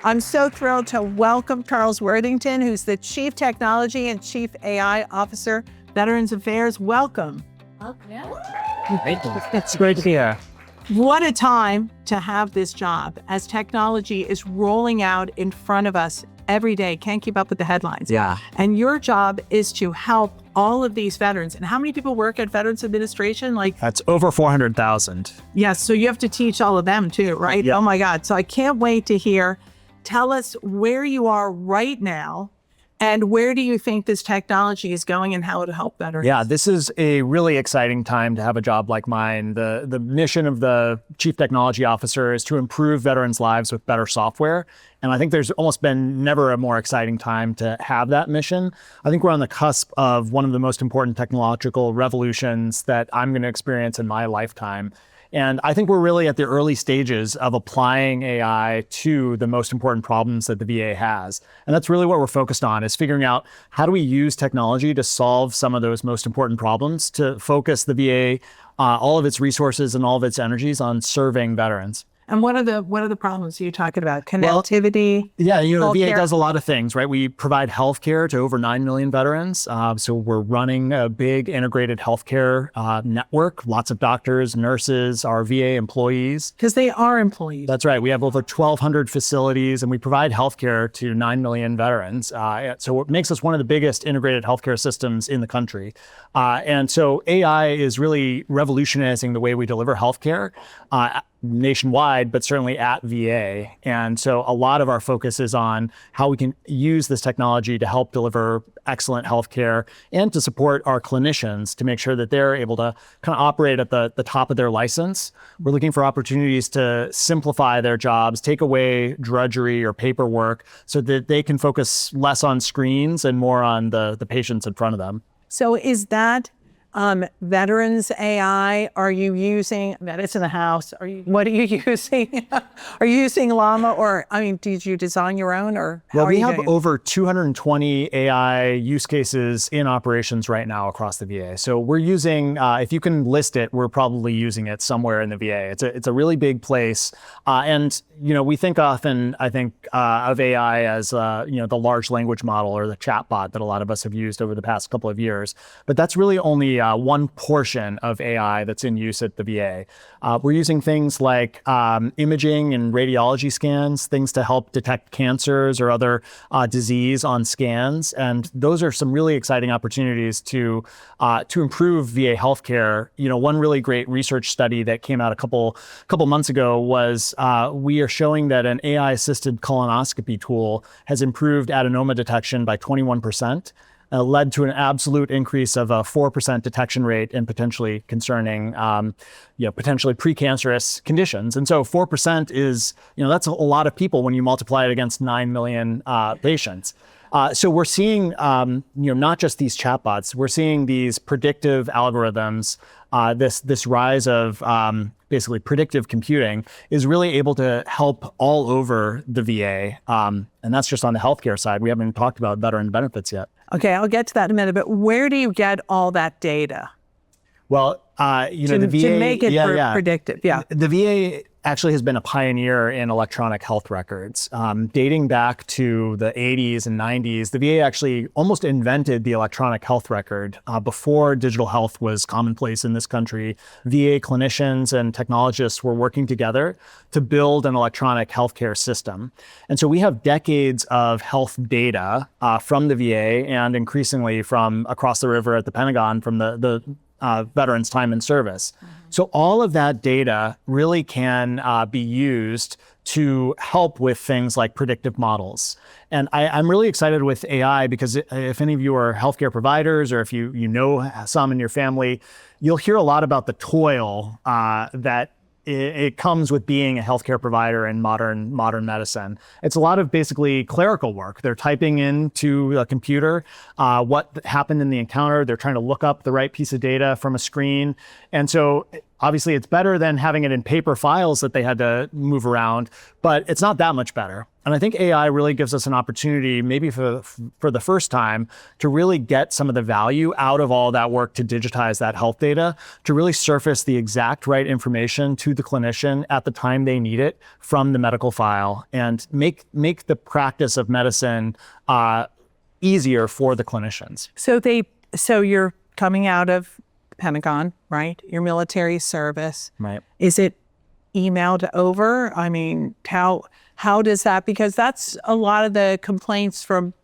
I'm so thrilled to welcome Charles Worthington, who's the Chief Technology and Chief AI Officer, Veterans Affairs. Welcome. It's great to be here. What a time to have this job as technology is rolling out in front of us every day. Can't keep up with the headlines. Yeah. And your job is to help all of these veterans. And how many people work at Veterans Administration? That's over 400,000. Yes. So you have to teach all of them too, right? Yep. Oh my God. So I can't wait to hear. Tell us where you are right now and where do you think this technology is going and how it'll help veterans? Yeah, this is a really exciting time to have a job like mine. The mission of the Chief Technology Officer is to improve veterans' lives with better software. And I think there's almost been never a more exciting time to have that mission. I think we're on the cusp of one of the most important technological revolutions that I'm going to experience in my lifetime. And I think we're really at the early stages of applying AI to the most important problems that the VA has. And that's really what we're focused on, is figuring out how do we use technology to solve some of those most important problems, to focus the VA, all of its resources and all of its energies on serving veterans. And what are the problems you're talking about? Connectivity? Well, yeah, the VA healthcare? does a lot of things, right? We provide healthcare to over 9 million veterans. So we're running a big integrated healthcare network, lots of doctors, nurses, our VA employees. Because they are employees. That's right. We have over 1,200 facilities and we provide healthcare to 9 million veterans. So it makes us one of the biggest integrated healthcare systems in the country. And so AI is really revolutionizing the way we deliver healthcare nationwide, but certainly at VA. And so a lot of our focus is on how we can use this technology to help deliver excellent healthcare and to support our clinicians to make sure that they're able to kind of operate at the top of their license. We're looking for opportunities to simplify their jobs, take away drudgery or paperwork so that they can focus less on screens and more on the patients in front of them. So is that veterans AI? Are you using that? It's in the house. What are you using? Are you using Llama did you design your own or? Well, we have over 220 AI use cases in operations right now across the VA. So we're using, if you can list it, we're probably using it somewhere in the VA. It's a really big place. And we think often, I think, of AI as, the large language model or the chatbot that a lot of us have used over the past couple of years. But that's really only one portion of AI that's in use at the VA. We're using things like imaging and radiology scans, things to help detect cancers or other disease on scans. And those are some really exciting opportunities to improve VA healthcare. One really great research study that came out a couple months ago was we are showing that an AI-assisted colonoscopy tool has improved adenoma detection by 21%. Led to an absolute increase of a 4% detection rate in potentially concerning, potentially precancerous conditions. And so 4% is, that's a lot of people when you multiply it against 9 million patients. So we're seeing, not just these chatbots, we're seeing these predictive algorithms. This rise of basically predictive computing is really able to help all over the VA. And that's just on the healthcare side. We haven't even talked about veteran benefits yet. Okay, I'll get to that in a minute, but where do you get all that data? Well, the VA— to make it predictive, yeah. The VA actually has been a pioneer in electronic health records. Dating back to the 80s and 90s, the VA actually almost invented the electronic health record. Before digital health was commonplace in this country, VA clinicians and technologists were working together to build an electronic healthcare system. And so we have decades of health data from the VA and increasingly from across the river at the Pentagon from the veterans' time in service. Mm-hmm. So all of that data really can be used to help with things like predictive models. And I'm really excited with AI because if any of you are healthcare providers or if you know some in your family, you'll hear a lot about the toil that it comes with being a healthcare provider in modern medicine. It's a lot of basically clerical work. They're typing into a computer what happened in the encounter. They're trying to look up the right piece of data from a screen. And so Obviously, it's better than having it in paper files that they had to move around, but it's not that much better. And I think AI really gives us an opportunity, maybe for the first time, to really get some of the value out of all that work to digitize that health data, to really surface the exact right information to the clinician at the time they need it from the medical file, and make the practice of medicine easier for the clinicians. So you're coming out of Pentagon, right? Your military service. Right. Is it emailed over? I mean, how does that, because that's a lot of the complaints from,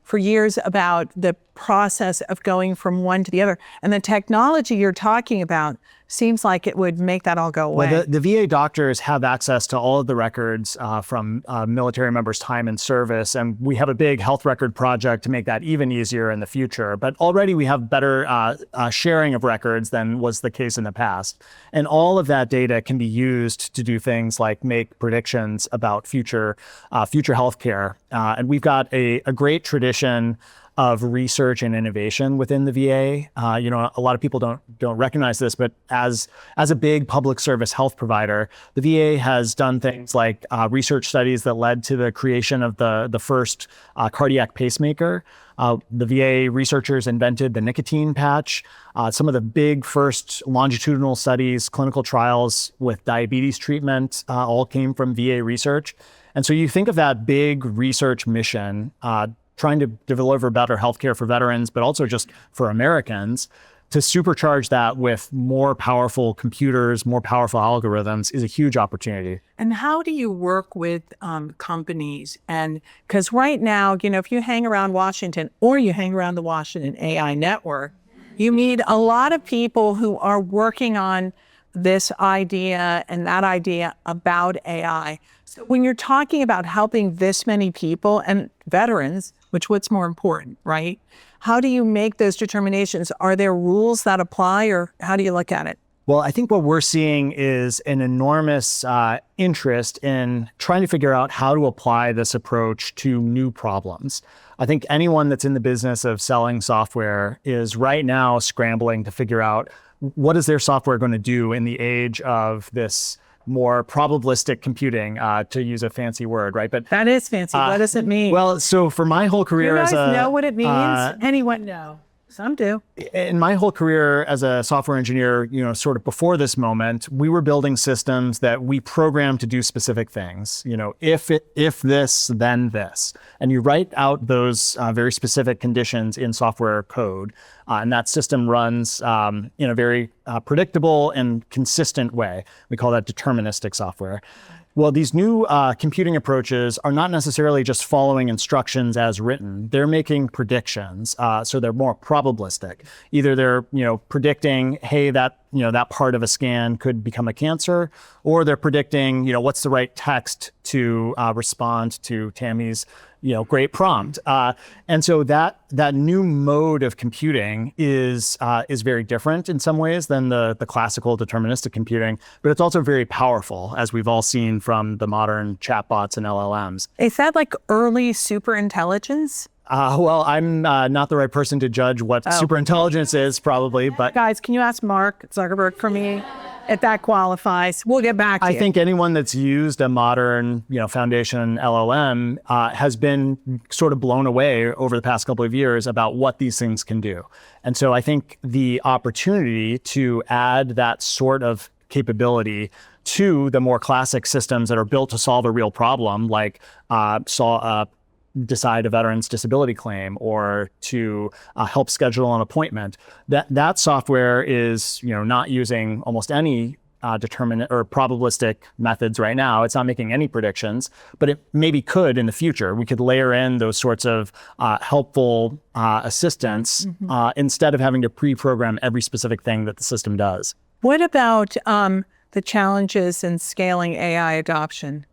for years about the process of going from one to the other. And the technology you're talking about seems like it would make that all go away. Well, the VA doctors have access to all of the records from military members' time in service, and we have a big health record project to make that even easier in the future. But already we have better sharing of records than was the case in the past. And all of that data can be used to do things like make predictions about future healthcare. And we've got a great tradition of research and innovation within the VA. A lot of people don't recognize this, but as a big public service health provider, the VA has done things like research studies that led to the creation of the first cardiac pacemaker. The VA researchers invented the nicotine patch. Some of the big first longitudinal studies, clinical trials with diabetes treatment, all came from VA research. And so you think of that big research mission, trying to deliver better healthcare for veterans, but also just for Americans, to supercharge that with more powerful computers, more powerful algorithms is a huge opportunity. And how do you work with companies? And because right now, if you hang around Washington or you hang around the Washington AI network, you meet a lot of people who are working on this idea and that idea about AI. So when you're talking about helping this many people and veterans, what's more important, right? How do you make those determinations? Are there rules that apply, or how do you look at it? Well, I think what we're seeing is an enormous interest in trying to figure out how to apply this approach to new problems. I think anyone that's in the business of selling software is right now scrambling to figure out what is their software going to do in the age of this more probabilistic computing, to use a fancy word, right? But that is fancy. What does it mean? Well, so for my whole career you guys know what it means? Anyone know? Some do. In my whole career as a software engineer, sort of before this moment, we were building systems that we programmed to do specific things. If this, then this. And you write out those very specific conditions in software code, and that system runs in a very predictable and consistent way. We call that deterministic software. Well, these new computing approaches are not necessarily just following instructions as written. They're making predictions, so they're more probabilistic. Either they're predicting, hey, that part of a scan could become a cancer, or they're predicting what's the right text to respond to Tammy's great prompt. And so that new mode of computing is very different in some ways than the classical deterministic computing, but it's also very powerful, as we've all seen from the modern chatbots and LLMs. Is that like early superintelligence? Well, I'm not the right person to judge what superintelligence is, probably, but... Guys, can you ask Mark Zuckerberg for me if that qualifies? We'll get back to you. I think anyone that's used a modern, foundation LLM has been sort of blown away over the past couple of years about what these things can do. And so I think the opportunity to add that sort of capability to the more classic systems that are built to solve a real problem, like decide a veteran's disability claim, or to help schedule an appointment. That software is, not using almost any determinate or probabilistic methods right now. It's not making any predictions, but it maybe could in the future. We could layer in those sorts of helpful assistants instead of having to pre-program every specific thing that the system does. What about the challenges in scaling AI adoption?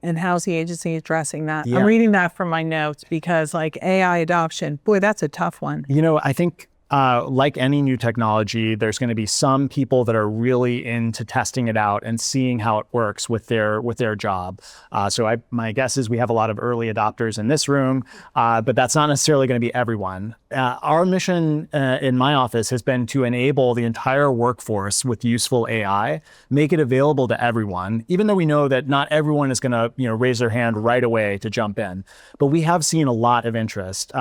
And how's the agency addressing that? Yeah. I'm reading that from my notes because AI adoption, boy, that's a tough one. I think like any new technology, there's going to be some people that are really into testing it out and seeing how it works with their job. So my guess is we have a lot of early adopters in this room, but that's not necessarily going to be everyone. Our mission in my office has been to enable the entire workforce with useful AI, make it available to everyone, even though we know that not everyone is going to raise their hand right away to jump in. But we have seen a lot of interest.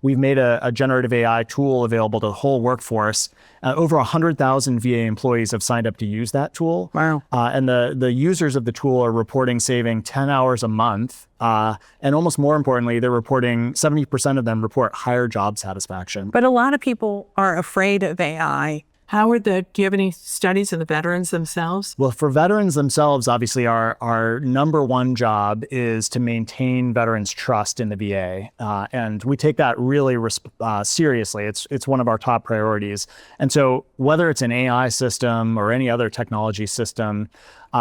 We've made a generative AI tool available to the whole workforce. Over 100,000 VA employees have signed up to use that tool. Wow. And the users of the tool are reporting saving 10 hours a month. And almost more importantly, they're reporting 70% of them report higher job satisfaction. But a lot of people are afraid of AI. Do you have any studies of the veterans themselves? Well, for veterans themselves, obviously our number one job is to maintain veterans' trust in the VA. And we take that really seriously. It's one of our top priorities. And so whether it's an AI system or any other technology system,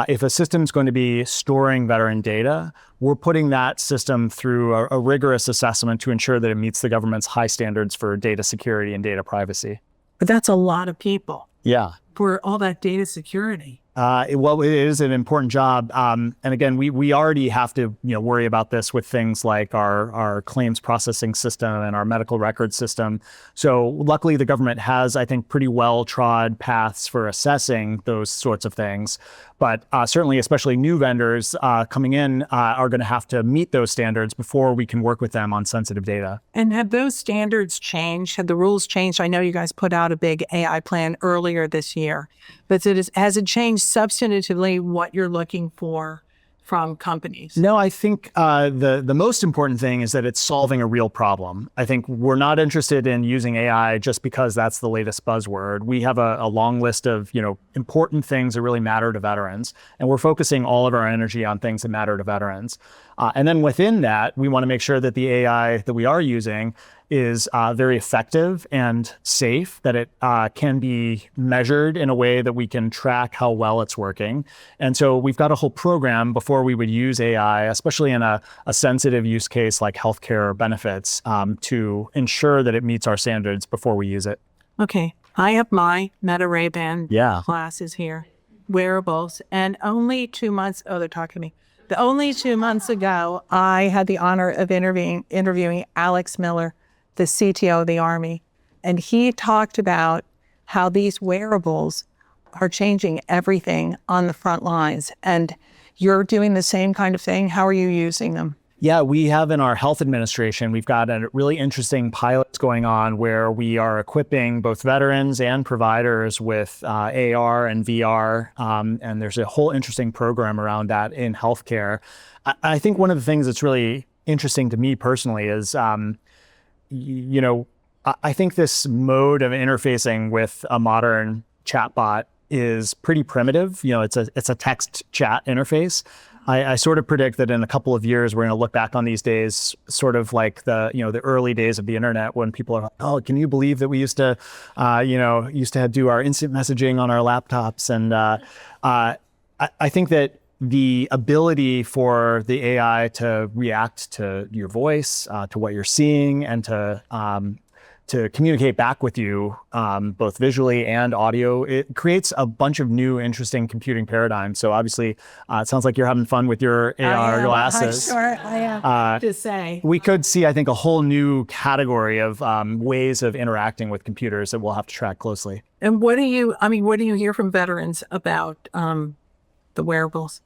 if a system's going to be storing veteran data, we're putting that system through a rigorous assessment to ensure that it meets the government's high standards for data security and data privacy. But that's a lot of people. Yeah. For all that data security. Well, it is an important job. And again, we already have to worry about this with things like our claims processing system and our medical record system. So luckily, the government has, I think, pretty well-trod paths for assessing those sorts of things. But certainly, especially new vendors coming in are going to have to meet those standards before we can work with them on sensitive data. And have those standards changed? Have the rules changed? I know you guys put out a big AI plan earlier this year, but has it changed substantively what you're looking for from companies? No, I think the most important thing is that it's solving a real problem. I think we're not interested in using AI just because that's the latest buzzword. We have a long list of important things that really matter to veterans, and we're focusing all of our energy on things that matter to veterans. And then within that, we want to make sure that the AI that we are using is very effective and safe, that it can be measured in a way that we can track how well it's working. And so we've got a whole program before we would use AI, especially in a sensitive use case like healthcare benefits, to ensure that it meets our standards before we use it. Okay. I have my Meta Ray-Ban classes here, wearables, and only 2 months, they're talking to me. Only 2 months ago, I had the honor of interviewing Alex Miller, the CTO of the Army, and he talked about how these wearables are changing everything on the front lines. And you're doing the same kind of thing. How are you using them? Yeah, we have in our health administration, we've got a really interesting pilot going on where we are equipping both veterans and providers with AR and VR. And there's a whole interesting program around that in healthcare. I think one of the things that's really interesting to me personally is, I think this mode of interfacing with a modern chatbot is pretty primitive. It's a text chat interface. I sort of predict that in a couple of years, we're going to look back on these days sort of like the early days of the internet when people are like, oh, can you believe that we used to do our instant messaging on our laptops? And I think that the ability for the AI to react to your voice, to what you're seeing, and to communicate back with you, both visually and audio, it creates a bunch of new, interesting computing paradigms. So obviously, it sounds like you're having fun with your AR glasses. I am, to say. We could see, I think, a whole new category of ways of interacting with computers that we'll have to track closely. And what do you hear from veterans about the wearables?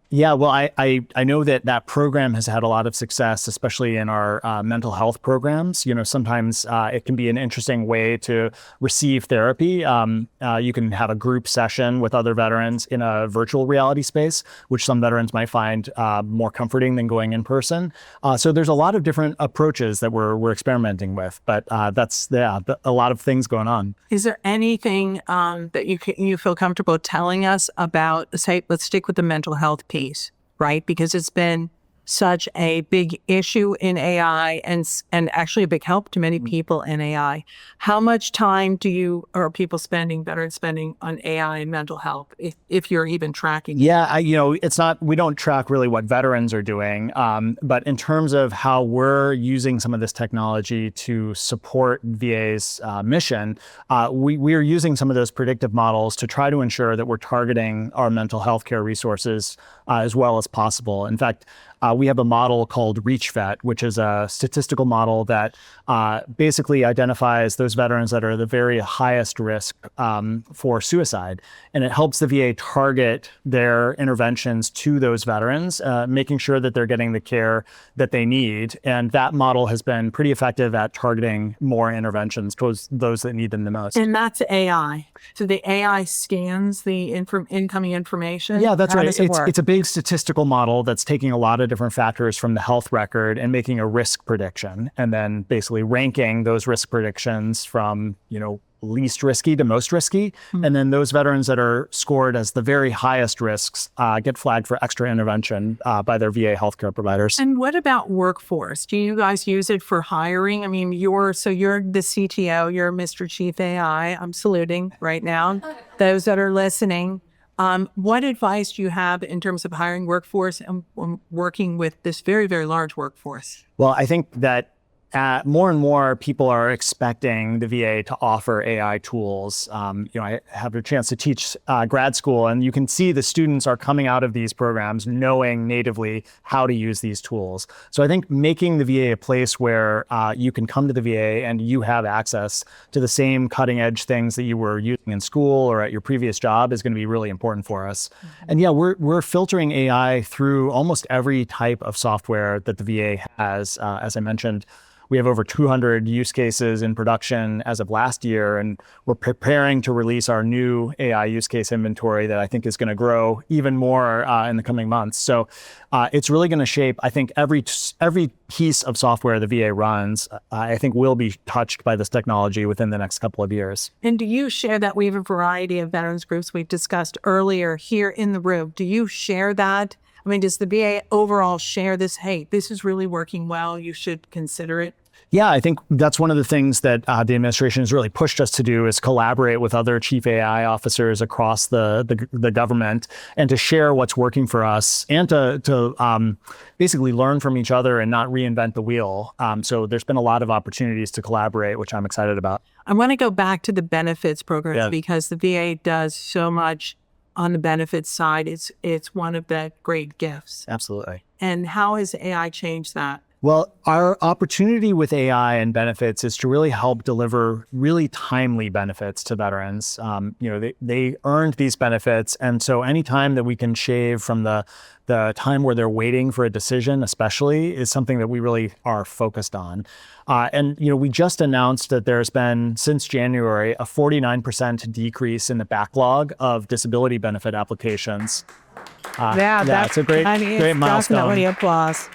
Yeah, well, I know that program has had a lot of success, especially in our mental health programs. Sometimes it can be an interesting way to receive therapy. You can have a group session with other veterans in a virtual reality space, which some veterans might find more comforting than going in person. So there's a lot of different approaches that we're experimenting with, but that's a lot of things going on. Is there anything that you feel comfortable telling us about, say, let's stick with the mental health piece, right? Because it's been such a big issue in AI and actually a big help to many people in AI. How much time are people veterans spending on AI and mental health, if you're even tracking? Yeah, it's not, we don't track really what veterans are doing, but in terms of how we're using some of this technology to support VA's mission, we are using some of those predictive models to try to ensure that we're targeting our mental health care resources as well as possible. In fact, we have a model called ReachVet, which is a statistical model that basically identifies those veterans that are the very highest risk for suicide. And it helps the VA target their interventions to those veterans, making sure that they're getting the care that they need. And that model has been pretty effective at targeting more interventions towards those that need them the most. And that's AI. So the AI scans the incoming information? Yeah, that's How right. does it work? It's a big statistical model that's taking a lot of different factors from the health record and making a risk prediction, and then basically ranking those risk predictions from, least risky to most risky. And then those veterans that are scored as the very highest risks get flagged for extra intervention by their VA healthcare providers. And what about workforce? Do you guys use it for hiring? I mean, you're the CTO, you're Mr. Chief AI. I'm saluting right now. Those that are listening, what advice do you have in terms of hiring workforce and working with this very, very large workforce? Well, I think that more and more people are expecting the VA to offer AI tools. I have a chance to teach grad school, and you can see the students are coming out of these programs knowing natively how to use these tools. So I think making the VA a place where you can come to the VA and you have access to the same cutting edge things that you were using in school or at your previous job is going to be really important for us. And yeah, we're filtering AI through almost every type of software that the VA has. As I mentioned, we have over 200 use cases in production as of last year, and we're preparing to release our new AI use case inventory that I think is going to grow even more in the coming months. So it's really going to shape, I think, every piece of software the VA runs, I think will be touched by this technology within the next couple of years. And do you share that? We have a variety of veterans groups we've discussed earlier here in the room. Do you share that? I mean, does the VA overall share this? Hey, this is really working well. You should consider it. Yeah, I think that's one of the things that the administration has really pushed us to do is collaborate with other chief AI officers across the government and to share what's working for us and to basically learn from each other and not reinvent the wheel. So there's been a lot of opportunities to collaborate, which I'm excited about. I want to go back to the benefits program because the VA does so much on the benefits side. It's one of the great gifts. Absolutely. And how has AI changed that? Well, our opportunity with AI and benefits is to really help deliver really timely benefits to veterans. They earned these benefits. And so anytime that we can shave from the time where they're waiting for a decision, especially, is something that we really are focused on. We just announced that there's been, since January, a 49% decrease in the backlog of disability benefit applications. That's a great milestone. Definitely applause.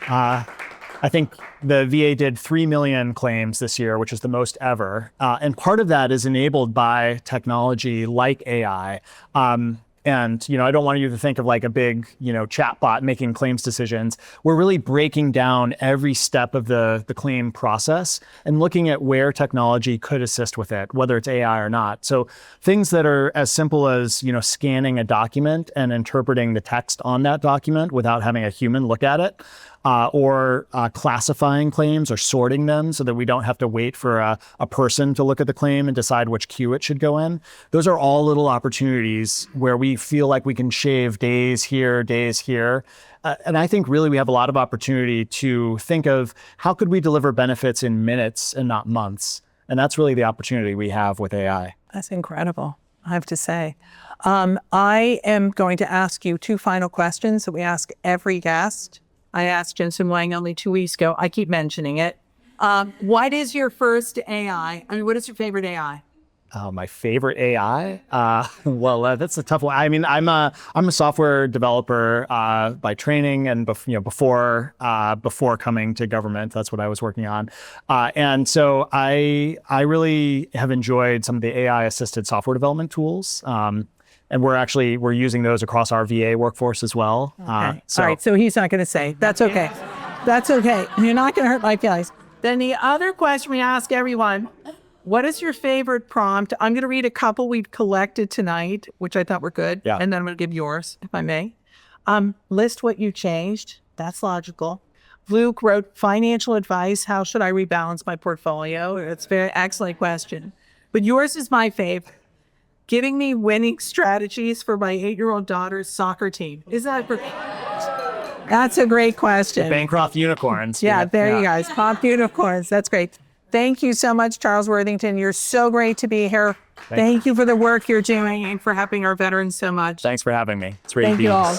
I think the VA did 3 million claims this year, which is the most ever. And part of that is enabled by technology like AI. And, I don't want you to think of like a big, chatbot making claims decisions. We're really breaking down every step of the claim process and looking at where technology could assist with it, whether it's AI or not. So things that are as simple as, scanning a document and interpreting the text on that document without having a human look at it. Or classifying claims or sorting them so that we don't have to wait for a person to look at the claim and decide which queue it should go in. Those are all little opportunities where we feel like we can shave days here, days here. And I think really we have a lot of opportunity to think of how could we deliver benefits in minutes and not months. And that's really the opportunity we have with AI. That's incredible, I have to say. I am going to ask you two final questions that we ask every guest. I asked Jensen Wang only 2 weeks ago. I keep mentioning it. What is your first AI? I mean, what is your favorite AI? My favorite AI? That's a tough one. I mean, I'm a software developer by training, and before coming to government, that's what I was working on. And so I really have enjoyed some of the AI assisted software development tools. And we're using those across our VA workforce as well. Okay. All right. So he's not going to say. That's okay. That's okay. You're not going to hurt my feelings. Then the other question we ask everyone, what is your favorite prompt? I'm going to read a couple we've collected tonight, which I thought were good. Yeah. And then I'm going to give yours, if I may. List what you changed. That's logical. Luke wrote financial advice. How should I rebalance my portfolio? It's a very excellent question. But yours is my favorite. Giving me winning strategies for my 8-year-old daughter's soccer team. Is that That's a great question. Bancroft unicorns. Yeah, there you guys. Pop unicorns. That's great. Thank you so much, Charles Worthington. You're so great to be here. Thank you for the work you're doing and for helping our veterans so much. Thanks for having me. It's great to Thank be you here. all.